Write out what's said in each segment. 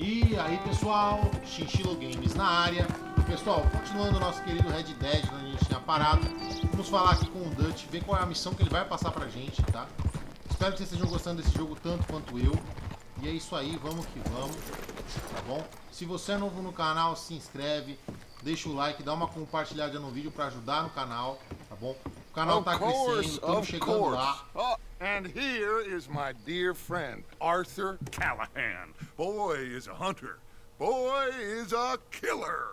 E aí pessoal, Chinchilo Games na área. Pessoal, continuando o nosso querido Red Dead, onde a gente tinha parado, vamos falar aqui com o Dutch, ver qual é a missão que ele vai passar pra gente, tá? Espero que vocês estejam gostando desse jogo tanto quanto eu. E é isso aí, vamos que vamos, tá bom? Se você é novo no canal, se inscreve, deixa o like, dá uma compartilhada no vídeo pra ajudar no canal, tá bom? O canal tá crescendo, estamos chegando lá. Oh, and here is my dear friend, Arthur Callahan. Boy is a hunter. Boy is a killer.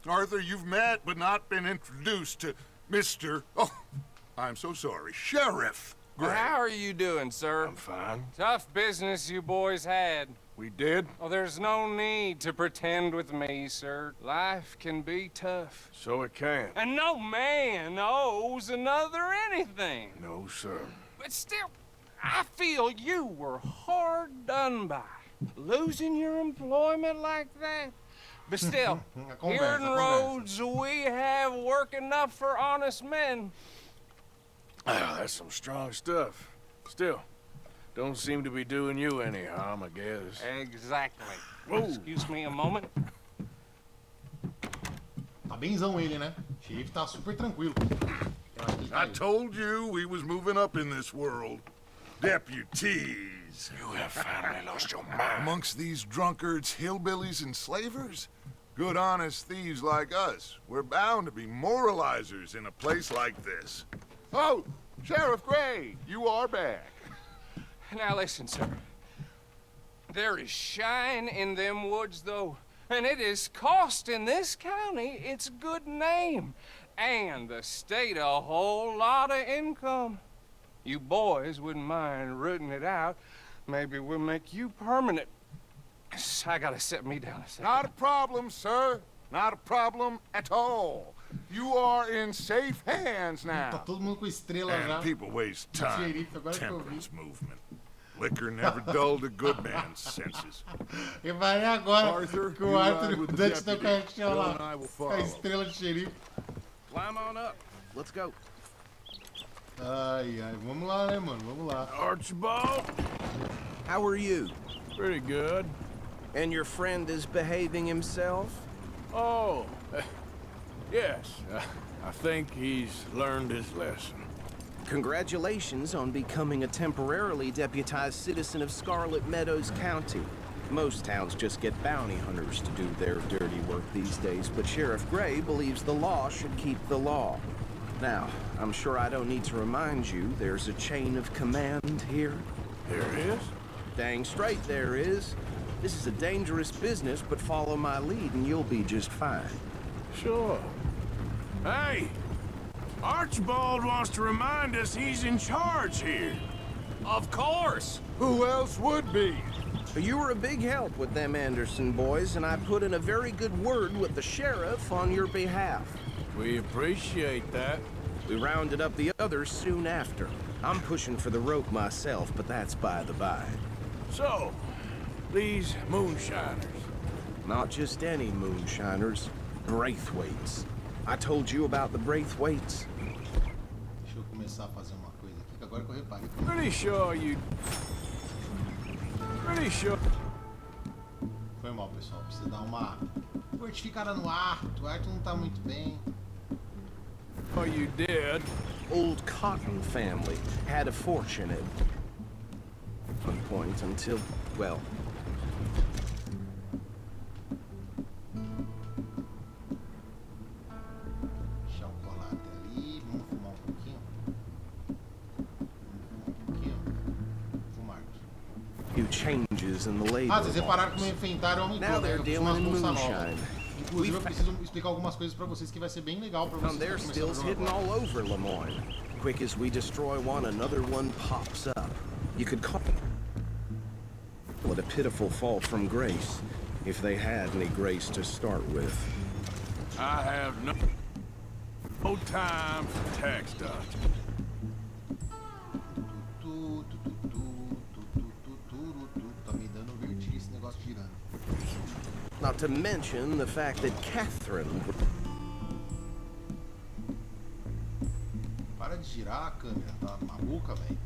Arthur, you've met but not been introduced to Mr. Oh, I'm so sorry, Sheriff Gray. How are you doing, sir? I'm fine. Tough business you boys had. We did? Oh, there's no need to pretend with me, sir. Life can be tough. So it can. And no man owes another anything. No, sir. But still, I feel you were hard done by. Losing your employment like that. But still, here in Rhodes, we have work enough for honest men. Oh, that's some strong stuff. Still, don't seem to be doing you any harm, I guess. Exactly. Whoa. Excuse me a moment. Tá benzão ele, né? O xerife tá super tranquilo. I told you we was moving up in this world. Deputies. You have finally lost your mind. Amongst these drunkards, hillbillies, and slavers? Good honest thieves like us. We're bound to be moralizers in a place like this. Oh, Sheriff Gray, you are back. Now listen, sir. There is shine in them woods, though, and it is costing this county its good name, and the state a whole lot of income. You boys wouldn't mind rooting it out. Maybe we'll make you permanent. I gotta set me down a second. Not a problem, sir. Not a problem at all. You are in safe hands Tá now. todo mundo com estrela já. And people waste time. Xerife, agora que eu vi. Temperance movement. Liquor never dulled a good man's senses. E vai agora Arthur, que o you Arthur ride e o with the Dutch estão deputy. com a gente Bill lá. and I will Com a follow. estrela de xerife. Climb on up. Let's go. Ai, ai, vamos lá, né, mano? Vamos lá. Archibald? How are you? Pretty good. And your friend is behaving himself? Oh, yes. I think he's learned his lesson. Congratulations on becoming a temporarily deputized citizen of Scarlet Meadows County. Most towns just get bounty hunters to do their dirty work these days, but Sheriff Gray believes the law should keep the law. Now, I'm sure I don't need to remind you there's a chain of command here. There is? Dang straight there is. This is a dangerous business, but follow my lead and you'll be just fine. Sure. Hey! Archibald wants to remind us he's in charge here. Of course. Who else would be? You were a big help with them Anderson boys, and I put in a very good word with the sheriff on your behalf. We appreciate that. We rounded up the others soon after. I'm pushing for the rope myself, but that's by the by. So, these moonshiners. Not just any moonshiners, Braithwaites. I told you about the Braithwaites. Deixa eu começar a fazer uma coisa aqui, que agora que eu reparei. Pretty sure you... Pretty sure... Foi mal, pessoal. Precisa dar uma fortificada no Arthur. O Arthur não tá muito bem. Oh, you did. Old Cotton family had a fortune at one point until, well... Chocolate ali. Vamos fumar um pouquinho. Fumar aqui. Few changes in the labor Vocês repararam que o meu laws. inventário aumentou, Now né? they're Eu fiz dealing umas in bolsas novas. moonshine. Inclusive, eu preciso explicar algumas coisas pra vocês que vai ser bem legal pra vocês. Found que their estão começando stills o jogo hidden agora. all over Lemoyne. Quick as we destroy one, another one pops up. You could call it a pitiful fall from grace, if they had any grace to start with. I have no time for tax dodging. Tá me dando vertigem esse negócio girando. Not to mention the fact that Catherine... Para de girar a câmera, tá maluca, velho?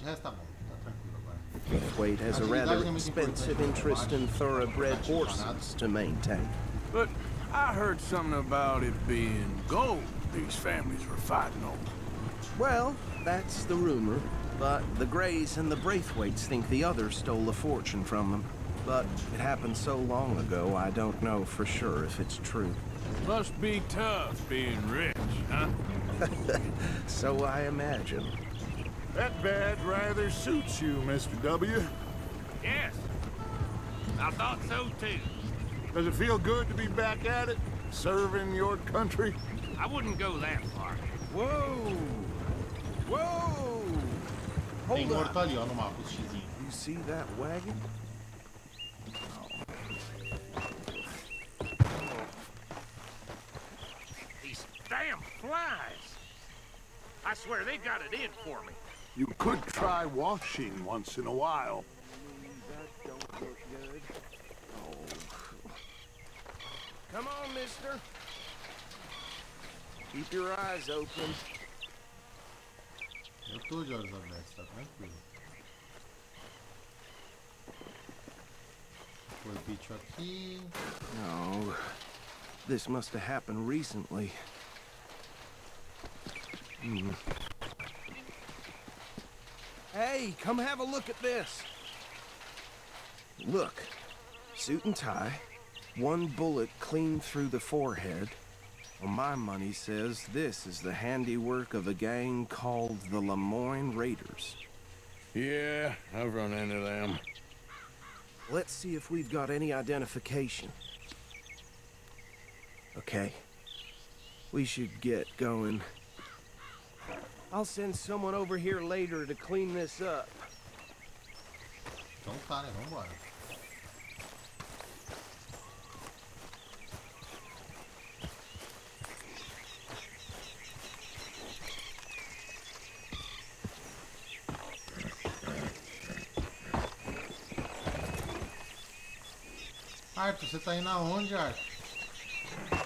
De resto tá bom, tá tranquilo agora. Braithwaite has a rather expensive interest in thoroughbred horses to maintain. But I heard something about it being gold these families were fighting over. Well, that's the rumor. But the Greys and the Braithwaites think the others stole a fortune from them. But it happened so long ago, I don't know for sure if it's true. Must be tough being rich, huh? So I imagine. That badge rather suits you, Mr. W. Yes. I thought so too. Does it feel good to be back at it? Serving your country? I wouldn't go that far. Whoa! Whoa! Tem Hold morto up. ali, ó, no mapa, o xizinho. You see that wagon? These damn flies. I swear they got it in for me. You could try washing once in a while. That don't look good. Oh. Come on, mister. Keep your eyes open. Eu tô de olhos abertos, tá tranquilo. Foi o bicho aqui. No. This must have happened recently. Hey, come have a look at this. Look. Suit and tie. One bullet clean through the forehead. Well, my money says this is the handiwork of a gang called the Lemoyne Raiders. Yeah, I've run into them. Let's see if we've got any identification. Okay. We should get going. I'll send someone over here later to clean this up. Então tá, né? Vambora. Arthur, você tá indo aonde, Arthur?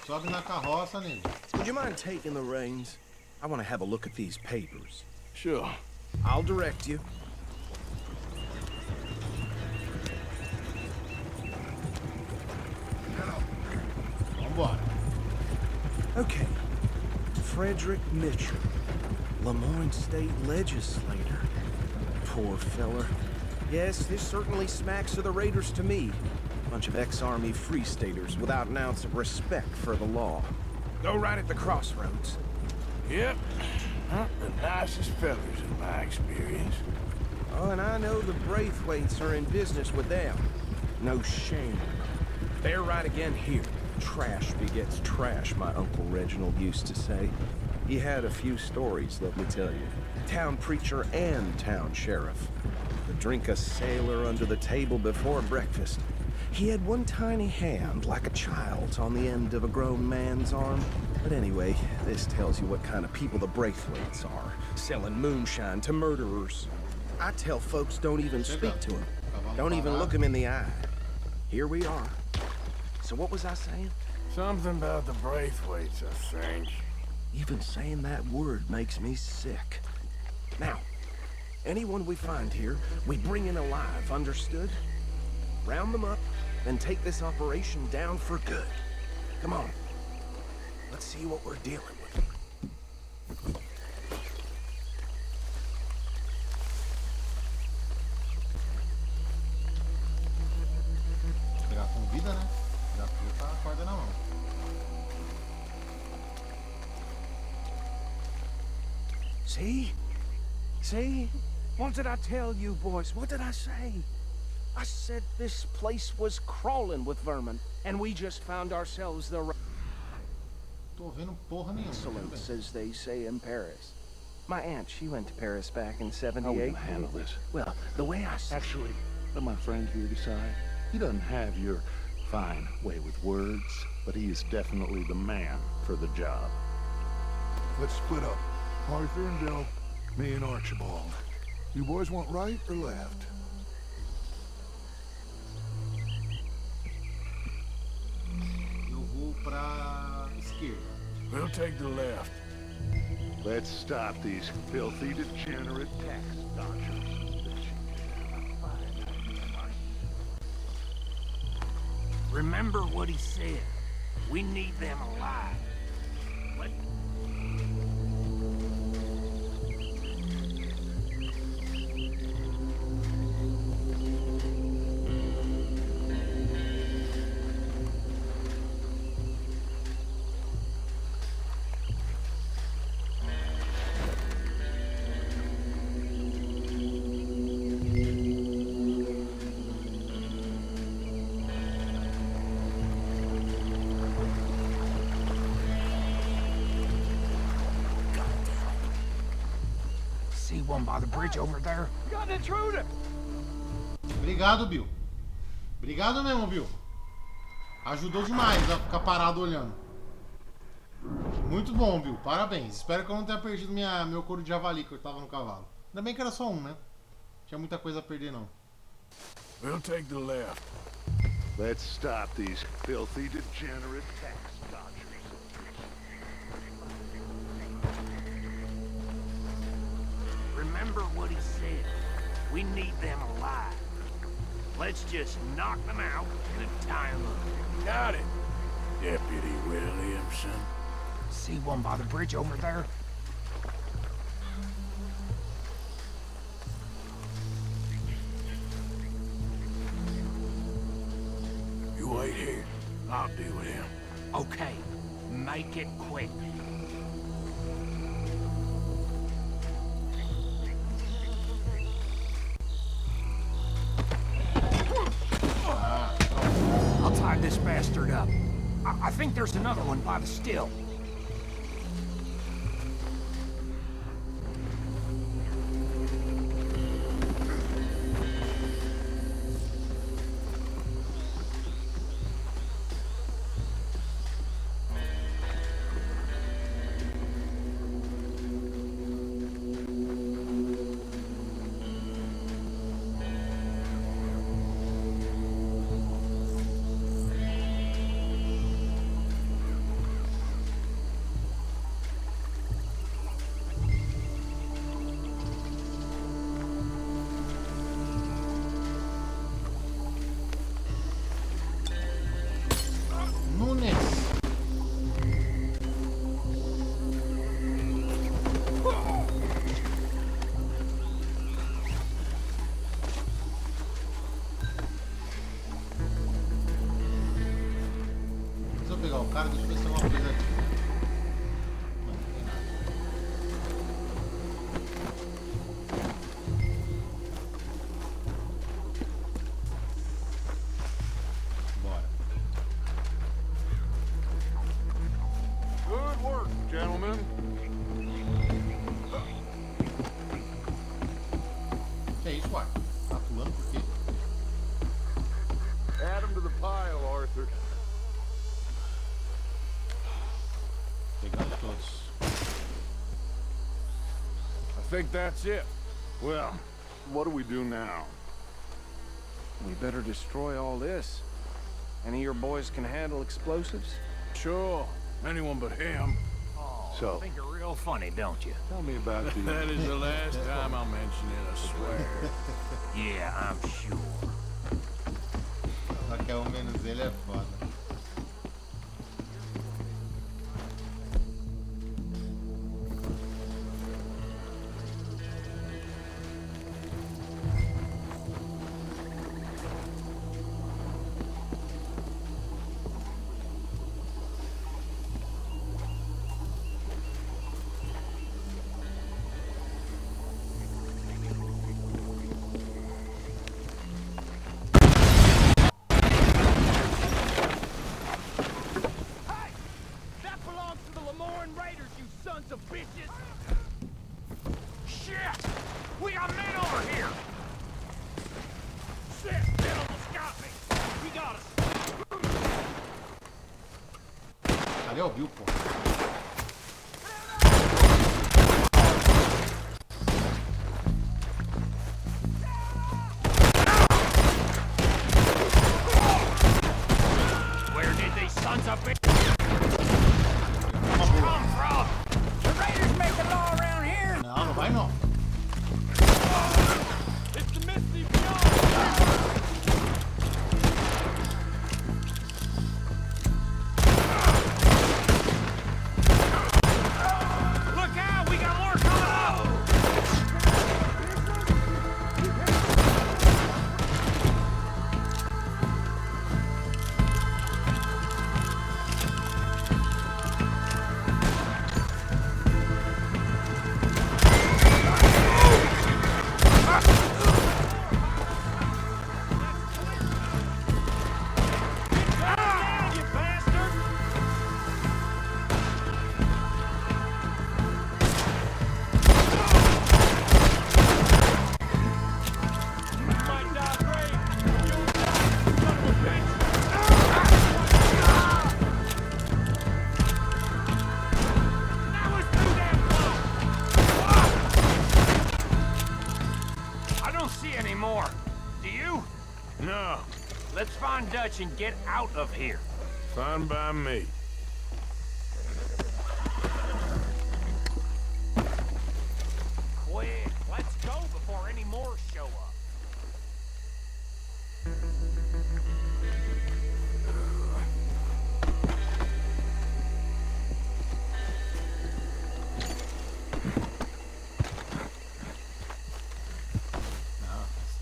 Sobe na carroça, nego. Would you mind taking the reins? I want to have a look at these papers. Sure. I'll direct you. Vambora. Okay. Frederick Mitchell, Lemoyne State Legislator. Poor fella. Yes, this certainly smacks of the Raiders to me. Bunch of ex-Army Free Staters without an ounce of respect for the law. Go right at the crossroads. Yep. Not the nicest fellas in my experience. Oh, and I know the Braithwaites are in business with them. No shame. They're right again here. Trash begets trash, my Uncle Reginald used to say. He had a few stories, let me tell you. Town preacher and town sheriff. Would drink a sailor under the table before breakfast. He had one tiny hand, like a child's, on the end of a grown man's arm. But anyway, this tells you what kind of people the Braithwaites are. Selling moonshine to murderers. I tell folks don't even speak to them. Don't even look them in the eye. Here we are. So what was I saying? Something about the Braithwaites, I think. Even saying that word makes me sick. Now, anyone we find here, we bring in alive, understood? Round them up, then take this operation down for good. Come on. Let's see what we're dealing with. Pegar com vida, né? Já tô com a corda na mão. See? See? What did I tell you, boys? What did I say? I said this place was crawling with vermin, and we just found ourselves the Tô vendo porra nenhuma. excellence, as they say in Paris. My aunt, she went to Paris back in '78. How are we gonna handle this? Well, the way I see Actually, let my friend here decide. He doesn't have your fine way with words, but he is definitely the man for the job. Let's split up. Arthur and Bill, me and Archibald. You boys want right or left? Eu vou pra esquerda. We'll take the left. Let's stop these filthy, degenerate tax dodgers. Remember what he said. We need them alive. See one by the bridge over there? Got an intruder! Obrigado, Bill. Obrigado mesmo, Bill. Ajudou demais a ficar parado olhando. Muito bom, Bill. Parabéns. Espero que eu não tenha perdido meu couro de javali que eu tava no cavalo. Ainda bem que era só um, né? Tinha muita coisa a perder, não. We'll take the left. Let's stop these filthy, degenerate tax dodgers. Remember what he said. We need them alive. Let's just knock them out and tie them up. Got it, Deputy Williamson. See one by the bridge over there? You wait here. I'll deal with him. Okay, make it quick. I'll tie this bastard up. I think there's another one by the still. Pegar o cara, deixa eu ver se tem alguma coisa aqui. Não, não tem nada. Bora. Good work, gentlemen. Que é isso, uai? Tá pulando por quê? Add them to the pile, Arthur. Pegando todos. I think that's it. Well, what do we do now? We better destroy all this. Any of your boys can handle explosives? Sure, anyone but him. So, I think you're real funny, don't you? tell me about the... That is the last time I'll mention it, I swear. Yeah, I'm sure. Só que ao menos ele é foda. Cadê o Bill, pô? Where did these sons of bitches come from? The raiders make a law vai não. No. Let's find Dutch and get out of here. Fine by me. Quick, let's go before any more show up.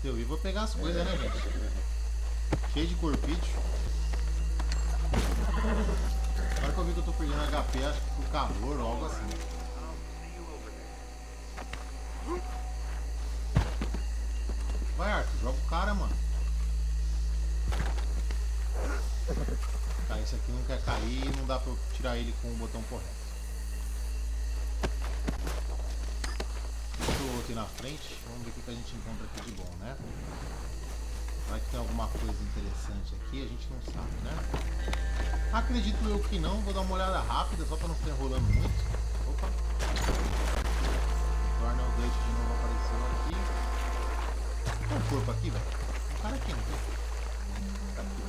Eu vou pegar as coisas, né, gente? Cheio de corpício. Agora que eu vi que eu tô perdendo HP, acho que por calor ou algo assim. Vai, Arthur, joga o cara, mano. Tá, esse aqui não quer cair e não dá pra eu tirar ele com o botão correto. Deixa eu outro ir na frente, vamos ver o que a gente encontra aqui de bom, né? Vai que tem alguma coisa interessante aqui, a gente não sabe, né? Acredito eu que não, vou dar uma olhada rápida só pra não ficar enrolando muito. Opa! Torna o Dutch de novo apareceu aqui. Tem um corpo aqui, velho. Um cara aqui, não tem? Tá aqui.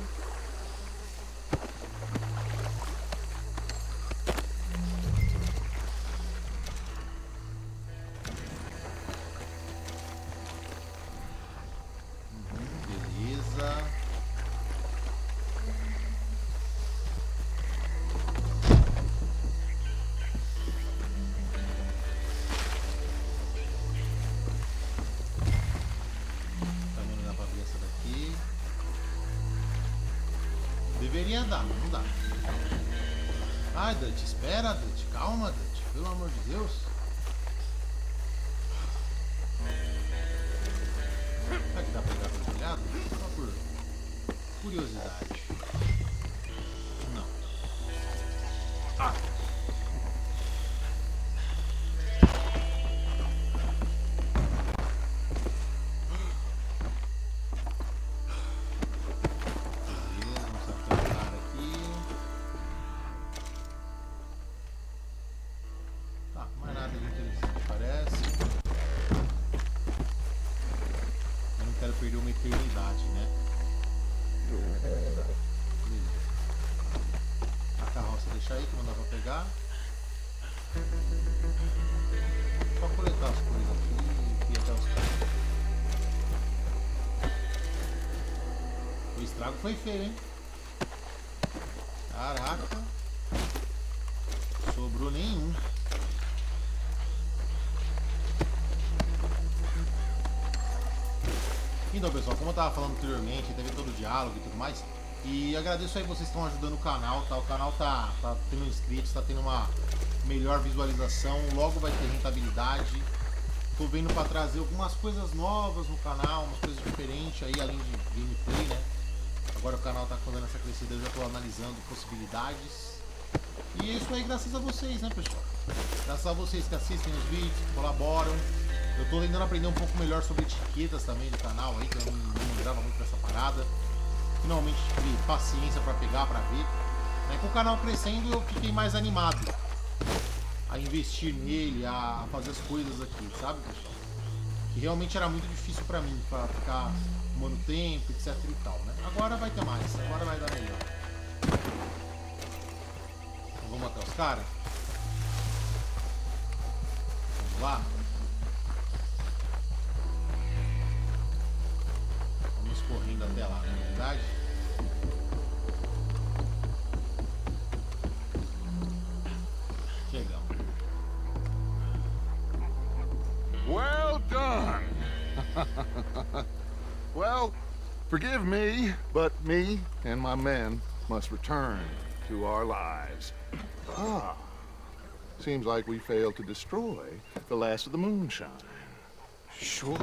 Deveria dar, mas não dá. Ai, Dutch, espera, Dutch. Calma, Dutch. Pelo amor de Deus. Será que dá pra pegar pelo telhado? Só por curiosidade. Não. Ah! Perder uma eternidade, né? A carroça deixa aí que não dá pra pegar. Só coletar as coisas aqui e ir até os carros. O estrago foi feio, hein? Caraca. Sobrou nenhum. Então, pessoal, como eu tava falando anteriormente, teve todo o diálogo e tudo mais. E agradeço aí vocês que estão ajudando o canal, tá? O canal tá tendo inscritos, tá tendo uma melhor visualização, logo vai ter rentabilidade. Tô vendo para trazer algumas coisas novas no canal, umas coisas diferentes aí, além de gameplay, né? Agora o canal tá fazendo essa crescida, eu já tô analisando possibilidades. E é isso aí graças a vocês, né, pessoal? Graças a vocês que assistem os vídeos, que colaboram. Eu tô tentando aprender um pouco melhor sobre etiquetas também do canal aí, que eu não lembrava muito dessa parada. Finalmente tive paciência pra pegar, pra ver. Com o canal crescendo eu fiquei mais animado a investir nele, a fazer as coisas aqui, sabe, pessoal? Que realmente era muito difícil pra mim, pra ficar tomando tempo, etc e tal, né? Agora vai ter mais, agora vai dar melhor. Então, vamos até os caras? Vamos lá? Well, forgive me, but me and my men must return to our lives. Ah, seems like we failed to destroy the last of the moonshine. Sure.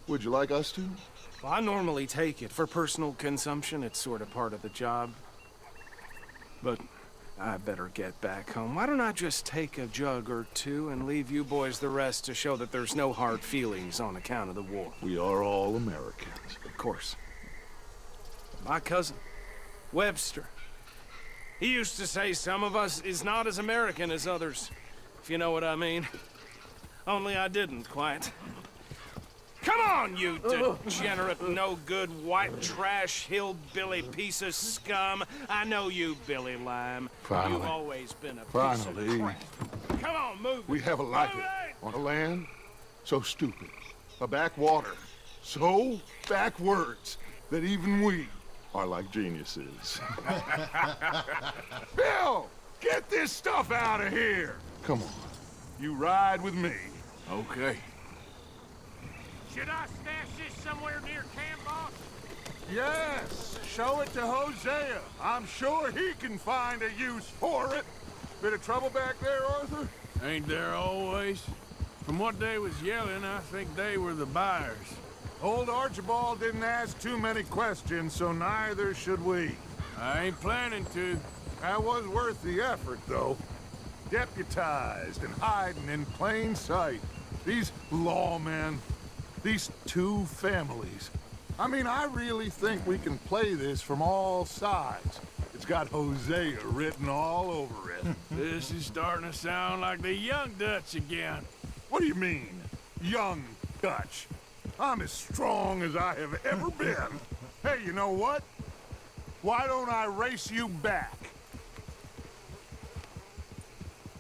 Would you like us to? Well, I normally take it. For personal consumption, it's sort of part of the job. But I better get back home. Why don't I just take a jug or two and leave you boys the rest to show that there's no hard feelings on account of the war? We are all Americans. Of course. My cousin, Webster, he used to say some of us is not as American as others, if you know what I mean. Only I didn't quite. Come on, you degenerate, no-good, white trash, hillbilly piece of scum. I know you, Billy Lime. Finally. You've always been a piece Finally. of crap. Come on, move We it. haven't liked Move it. On a land so stupid, a backwater so backwards that even we are like geniuses. Bill, get this stuff out of here. Come on, you ride with me. Okay. Should I stash this somewhere near camp, boss? Yes, show it to Hosea. I'm sure he can find a use for it. Bit of trouble back there, Arthur? Ain't there always? From what they was yelling, I think they were the buyers. Old Archibald didn't ask too many questions, so neither should we. I ain't planning to. That was worth the effort, though. Deputized and hiding in plain sight. These lawmen, these two families. I mean, I really think we can play this from all sides. It's got Hosea written all over it. This is starting to sound like the Young Dutch again. What do you mean, young Dutch? I'm as strong as I have ever been. Hey, you know what? Why don't I race you back?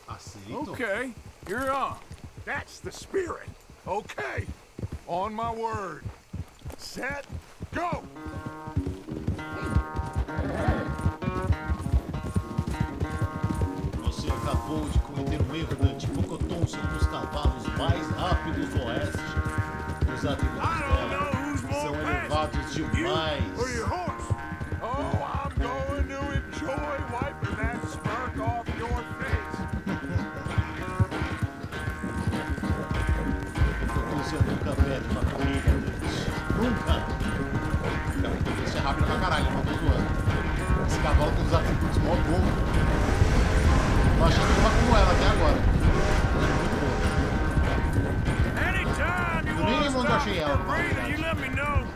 Aceito. Okay, you're on. That's the spirit. Okay, on my word. Set, go! Você acabou de cometer um erro, Dante. Pocotón são um dos cavalos mais rápidos do oeste. Os atributos dela são elevados demais. Or your horse? Oh, I'm going to enjoy wiping that smirk off your face. Você nunca perde uma corrida, Dante. Nunca! Cara, o Dante é rápido pra caralho, não tô zoando. Esse cavalo tem os atributos mó bom. Eu achei que uma como ela até agora. Anytime you No want to mínimo, eu stop achei for ela. a breather, you let me know.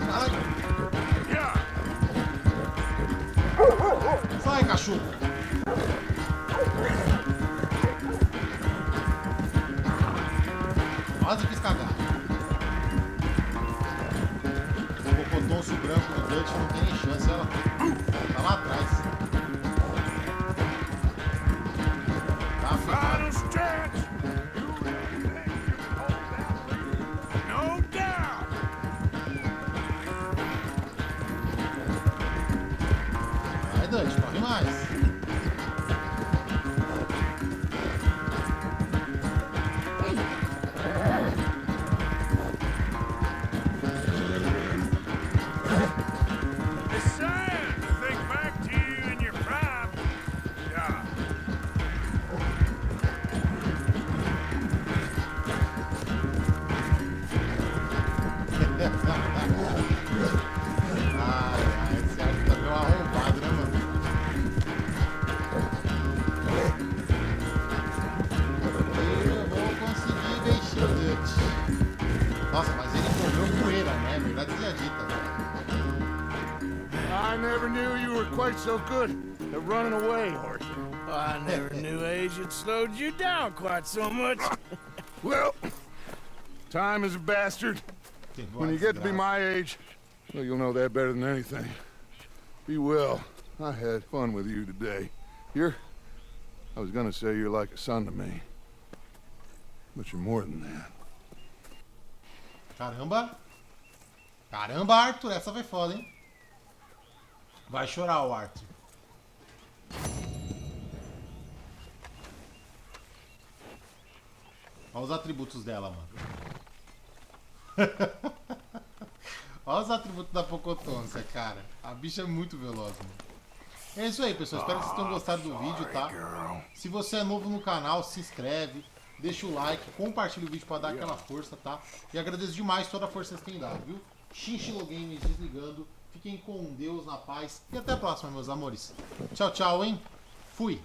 Caralho! Yeah. Sai, cachorro! Quase quis cagar. O Pocotonço branco do Dutch não tem nem chance, ela tá lá atrás. Tá Final ferrado. stretch. You really think you can hold that lead? No doubt. Vai, Dutch, corre mais. It's sad to think back to you in your prime. Yeah. Ai, esse árbitro tá meio arrombado, né, mano? Eu vou conseguir deixar o Dutch. Nossa, mas ele comeu poeira, né? Verdade seja dita. I never knew you were quite so good at running away, Arthur. I never knew age had slowed you down quite so much. Well, time is a bastard. Tem When you voz get to be grave. my age, well, you'll know that better than anything. Be well. I had fun with you today. I was gonna say you're like a son to me. But you're more than that. Caramba! Caramba, Arthur, essa foi foda, hein? Vai chorar o Arthur. Olha os atributos dela, mano. Olha os atributos da Pocotôncia, cara. A bicha é muito veloz, mano. É isso aí, pessoal. Espero que vocês tenham gostado do vídeo, tá? Se você é novo no canal, se inscreve, deixa o like, compartilha o vídeo pra dar aquela força, tá? E agradeço demais toda a força que vocês têm dado, viu? Chinchilo Games desligando. Fiquem com Deus, na paz. E até a próxima, meus amores. Tchau, tchau, hein? Fui!